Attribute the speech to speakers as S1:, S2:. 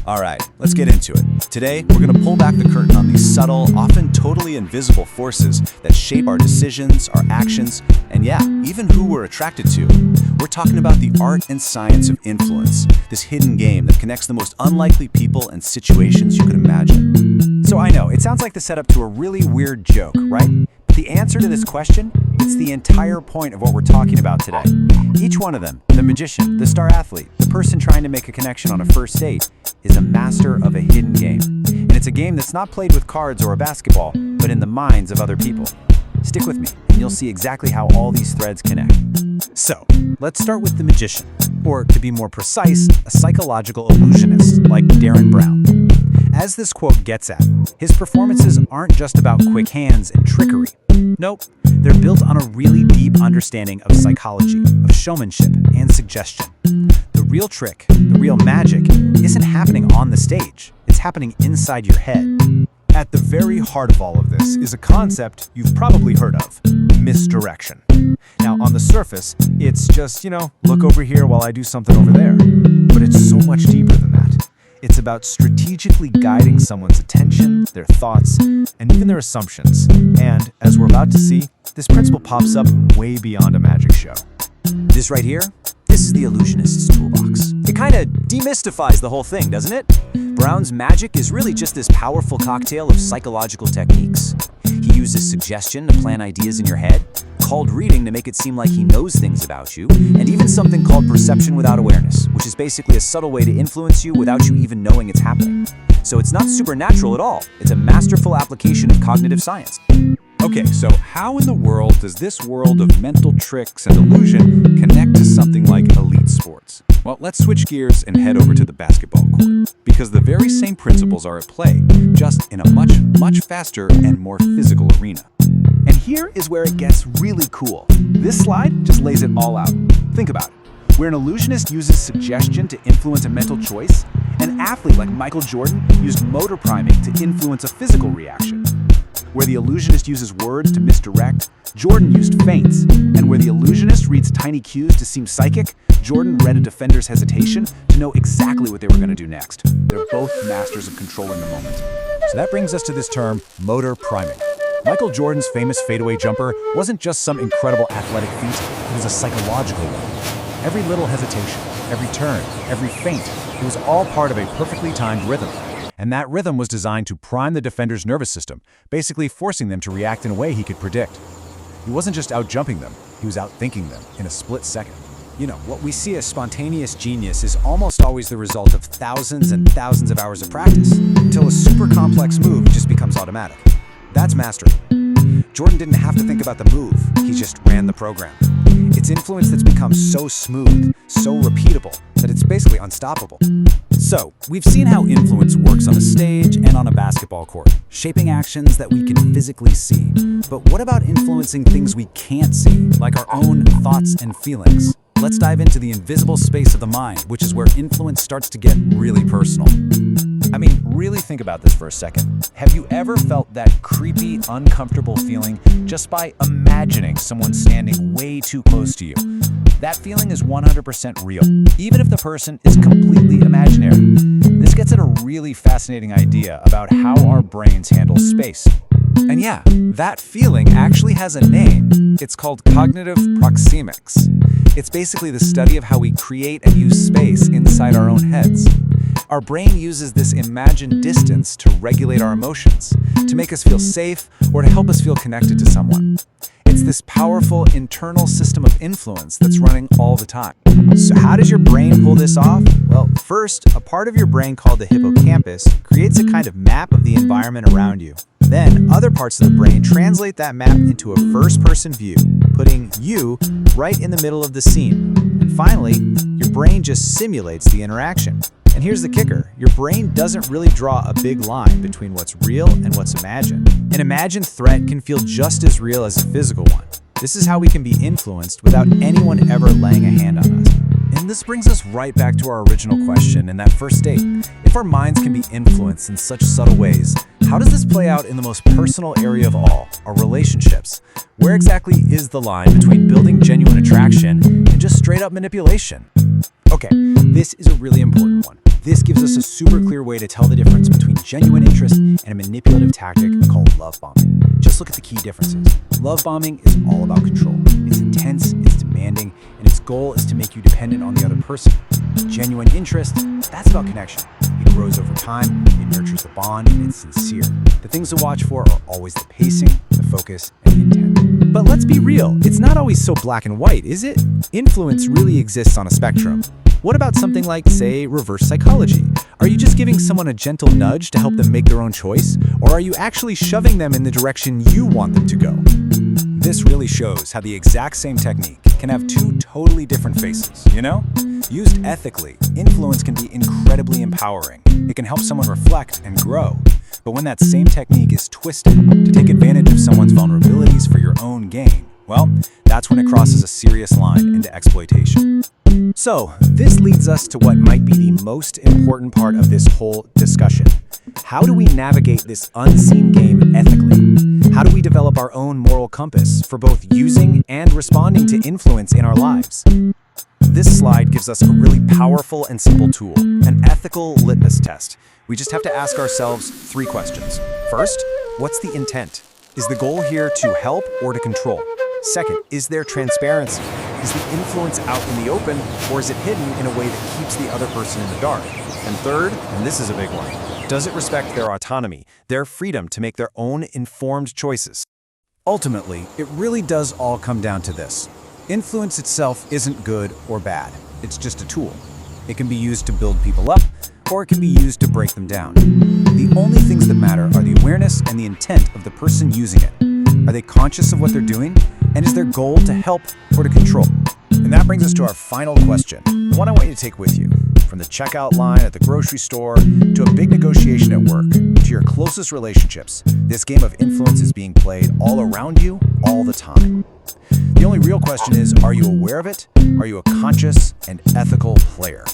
S1: All right, let's get into it. Today, we're going to pull back the curtain on these subtle, often totally invisible forces that shape our decisions, our actions, and yeah, even who we're attracted to. We're talking about the art and science of influence, this hidden game that connects the most unlikely people and situations you could imagine.
S2: So I know, it sounds like the setup to a really weird joke, right? But the answer to this question, it's the entire point of what we're talking about today. Each one of them, the magician, the star athlete, the person trying to make a connection on a first date, is a master of a hidden game. And it's a game that's not played with cards or a basketball, but in the minds of other people. Stick with me, and you'll see exactly how all these threads connect. So, let's start with the magician, or to be more precise, a psychological illusionist like Darren Brown. As this quote gets at, his performances aren't just about quick hands and trickery. Nope, they're built on a really deep understanding of psychology, of showmanship, and suggestion. The real trick, the real magic, isn't happening on the stage. It's happening inside your head.
S3: At the very heart of all of this is a concept you've probably heard of: misdirection. Now, on the surface, it's just, look over here while I do something over there. But it's so much deeper than that. It's about strategically guiding someone's attention, their thoughts, and even their assumptions. And, as we're about to see, this principle pops up way beyond a magic show.
S2: This right here, this is the illusionist's toolbox. It kind of demystifies the whole thing, doesn't it? Brown's magic is really just this powerful cocktail of psychological techniques. He uses suggestion to plant ideas in your head, called reading to make it seem like he knows things about you, and even something called perception without awareness, which is basically a subtle way to influence you without you even knowing it's happening. So it's not supernatural at all. It's a masterful application of cognitive science.
S1: Okay, so how in the world does this world of mental tricks and illusion connect to something like elite sports? Well, let's switch gears and head over to the basketball court, because the very same principles are at play, just in a much, much faster and more physical arena.
S2: And here is where it gets really cool. This slide just lays it all out. Think about it. Where an illusionist uses suggestion to influence a mental choice, an athlete like Michael Jordan used motor priming to influence a physical reaction. Where the illusionist uses words to misdirect, Jordan used feints. And where the illusionist reads tiny cues to seem psychic, Jordan read a defender's hesitation to know exactly what they were going to do next. They're both masters of controlling the moment.
S3: So that brings us to this term, motor priming. Michael Jordan's famous fadeaway jumper wasn't just some incredible athletic feat, it was a psychological one. Every little hesitation, every turn, every feint, it was all part of a perfectly timed rhythm. And that rhythm was designed to prime the defender's nervous system, basically forcing them to react in a way he could predict. He wasn't just out-jumping them, he was out-thinking them in a split second.
S2: What we see as spontaneous genius is almost always the result of thousands and thousands of hours of practice, until a super complex move just becomes automatic. That's mastery. Jordan didn't have to think about the move, he just ran the program. It's influence that's become so smooth, so repeatable, that it's basically unstoppable. So, we've seen how influence works on a stage and on a basketball court, shaping actions that we can physically see. But what about influencing things we can't see, like our own thoughts and feelings? Let's dive into the invisible space of the mind, which is where influence starts to get really personal.
S3: Really think about this for a second. Have you ever felt that creepy, uncomfortable feeling just by imagining someone standing way too close to you? That feeling is 100% real, even if the person is completely imaginary. This gets at a really fascinating idea about how our brains handle space.
S2: And yeah, that feeling actually has a name. It's called cognitive proxemics. It's basically the study of how we create and use space inside our own heads. Our brain uses this imagined distance to regulate our emotions, to make us feel safe, or to help us feel connected to someone. It's this powerful internal system of influence that's running all the time. So how does your brain pull this off? Well, first, a part of your brain called the hippocampus creates a kind of map of the environment around you. Then, other parts of the brain translate that map into a first-person view, putting you right in the middle of the scene. And finally, your brain just simulates the interaction. And here's the kicker, your brain doesn't really draw a big line between what's real and what's imagined. An imagined threat can feel just as real as a physical one. This is how we can be influenced without anyone ever laying a hand on us. And this brings us right back to our original question in that first date. If our minds can be influenced in such subtle ways, how does this play out in the most personal area of all, our relationships? Where exactly is the line between building genuine attraction and just straight up manipulation? Okay, this is a really important one.
S3: This gives us a super clear way to tell the difference between genuine interest and a manipulative tactic called love bombing. Just look at the key differences. Love bombing is all about control. It's intense, it's demanding, and its goal is to make you dependent on the other person. Genuine interest, that's about connection. It grows over time, it nurtures the bond, and it's sincere. The things to watch for are always the pacing, the focus, and the intent.
S2: But let's be real, it's not always so black and white, is it? Influence really exists on a spectrum. What about something like, say, reverse psychology? Are you just giving someone a gentle nudge to help them make their own choice? Or are you actually shoving them in the direction you want them to go?
S3: This really shows how the exact same technique can have two totally different faces, you know? Used ethically, influence can be incredibly empowering. It can help someone reflect and grow. But when that same technique is twisted to take advantage of someone's vulnerabilities for your own gain, well, that's when it crosses a serious line into exploitation.
S2: So, this leads us to what might be the most important part of this whole discussion. How do we navigate this unseen game ethically? How do we develop our own moral compass for both using and responding to influence in our lives?
S3: This slide gives us a really powerful and simple tool, an ethical litmus test. We just have to ask ourselves 3 questions. First, what's the intent? Is the goal here to help or to control? Second, is there transparency? Is the influence out in the open, or is it hidden in a way that keeps the other person in the dark? And third, and this is a big one, does it respect their autonomy, their freedom to make their own informed choices? Ultimately, it really does all come down to this. Influence itself isn't good or bad. It's just a tool. It can be used to build people up, or it can be used to break them down. The only things that matter are the awareness and the intent of the person using it. Are they conscious of what they're doing? And is their goal to help or to control? And that brings us to our final question, one I want you to take with you. From the checkout line at the grocery store, to a big negotiation at work, to your closest relationships, this game of influence is being played all around you, all the time. The only real question is, are you aware of it? Are you a conscious and ethical player?